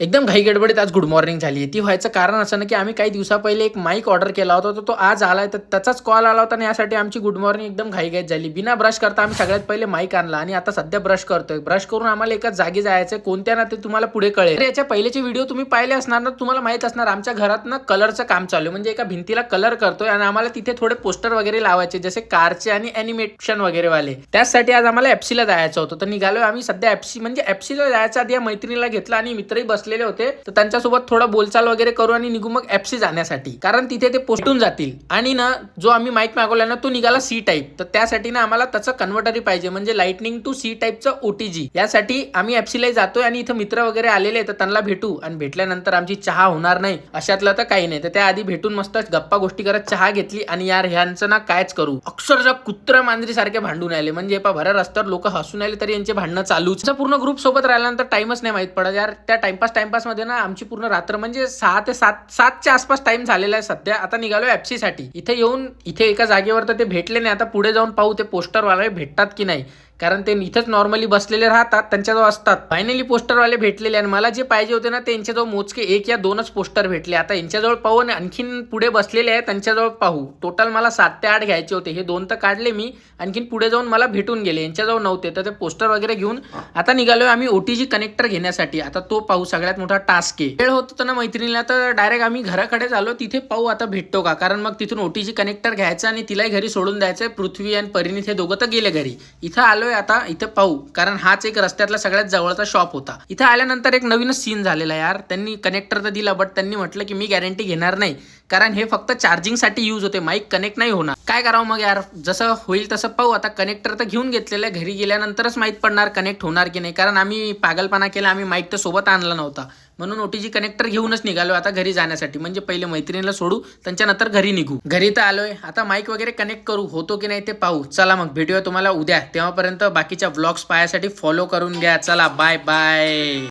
एकदम घाई गडबडीत आज गुड मॉर्निंग झाली आहे. ती व्हायचं कारण असं ना, की आम्ही काही दिवसा पहिले एक माईक ऑर्डर केला होता, तर तो आज आलाय. तर त्याचाच कॉल आला होता आणि यासाठी आमची गुड मॉर्निंग एकदम घाईघाईत झाली. बिना ब्रश करता आम्ही सगळ्यात पहिले माईक आणला आणि आता सध्या ब्रश करतोय. ब्रश करून आम्हाला एकाच जागी जायचं आहे. कोणत्या ना ते तुम्हाला पुढे कळेल. तर याच्या पहिलेचे व्हिडिओ तुम्ही पाहिले असणार ना, तुम्हाला माहित असणार आमच्या घरात ना कलरचं काम चालू आहे. म्हणजे एका भिंतीला कलर करतोय आणि आम्हाला तिथे थोडे पोस्टर वगैरे लावायचे, जसे कारचे आणि ॲनिमेशन वगैरे वाले. त्यासाठी आज आम्हाला एफसीला जायचं होतं. तर निघालोय आम्ही सध्या एफसी, म्हणजे एफसीला जायच्या आधी या मैत्रिणीला घेतलं आणि मित्रही बसलेले होते. तर त्यांच्यासोबत थोडा बोलचाल वगैरे करू आणि निघू मग एफसी जाण्यासाठी, कारण तिथे ते पोस्टून जातील. आणि ना जो आम्ही माईक मागवला ना, तो निघाला सी टाईप. तर त्यासाठी ना आम्हाला त्याचं कन्व्हर्टरी पाहिजे, म्हणजे लाइटनिंग टू सी टाईपचं ओटीजी. यासाठी आम्ही एफसीला जातोय आणि इथं मित्र वगैरे आलेले, तर त्यांना भेटू. आणि भेटल्यानंतर आमची चहा होणार नाही अशातलं तर काही नाही. तर त्याआधी भेटून मस्त गप्पा गोष्टी करत चहा घेतली. आणि यार ह्यांचं ना कायच करू, अक्षरशः कुत्रा मांजरी सारखे भांडून आले. म्हणजे भर रस्त्यावर लोक हसून आले तरी यांचे भांडणं चालूच. पूर्ण ग्रुप सोबत राहिल्यानंतर टाइमच नाही माहित पडत यार. त्या टाइमपास मध्ये ना आमची पूर्ण रात्र, म्हणजे 6 ते 7च्या आसपास टाइम झालेला आहे सध्या. आता निघालो एफसी साठी. इथे येऊन इथे एका जागेवर तर ते भेटले नाही. आता पुढे जाऊन पाहू ते पोस्टरवाले भेटतात की नाही, कारण ते इथंच नॉर्मली बसलेले राहतात, त्यांच्याजवळ असतात. फायनली पोस्टरवाले भेटलेले आणि मला जे पाहिजे होते ना, ते यांच्याजवळ मोजके 1 या 2च पोस्टर भेटले. आता यांच्याजवळ पाहू आणि आणखीन पुढे बसलेले आहे त्यांच्याजवळ पाहू. टोटल मला 7 ते 8 घ्यायचे होते. हे 2 तर काढले मी, आणखीन पुढे जाऊन मला भेटून गेले. यांच्याजवळ नव्हते. तर ते पोस्टर वगैरे घेऊन आता निघालोय आम्ही ओटीजी कनेक्टर घेण्यासाठी. आता तो पाहू, सगळ्यात मोठा टास्क आहे. वेळ होत होता ना मैत्रिणीला, तर डायरेक्ट आम्ही घराकडे आलो. तिथे पाहू आता भेटतो का, कारण मग तिथून ओटीजी कनेक्टर घ्यायचं आणि तिलाही घरी सोडून द्यायचंय. पृथ्वी आणि परिणित हे दोघं तर गेले घरी. इथं आलोय आता, इथं पाहू, कारण हाच एक रस्त्यातला सगळ्यात जवळचा शॉप होता. इथं आल्यानंतर एक नवीनच सीन झालेला यार. त्यांनी कनेक्टर तर दिला, बट त्यांनी म्हटलं की मी गॅरंटी घेणार नाही, कारण हे फक्त चार्जिंगसाठी यूज होते, माईक कनेक्ट नाही होणार. काय करावं मग यार, जसं होईल तसं पाहू. आता कनेक्टर तर घेऊन घेतलेलं आहे, घरी गेल्यानंतरच माहीत पडणार कनेक्ट होणार की नाही, कारण आम्ही पागलपणा केला. आम्ही माईक तर सोबत आणला नव्हता, म्हणून ओटीजी कनेक्टर घेऊनच निघालो आता घरी जाण्यासाठी. म्हणजे पहिले मैत्रिणीला सोडू, त्यांच्यानंतर घरी निघू. घरी तर आलोय, आता माईक वगैरे कनेक्ट करू, होतो की नाही ते पाहू. चला मग भेटूया तुम्हाला उद्या. तेव्हापर्यंत बाकीच्या व्लॉग्स पाहायसाठी फॉलो करून घ्या. चला बाय बाय.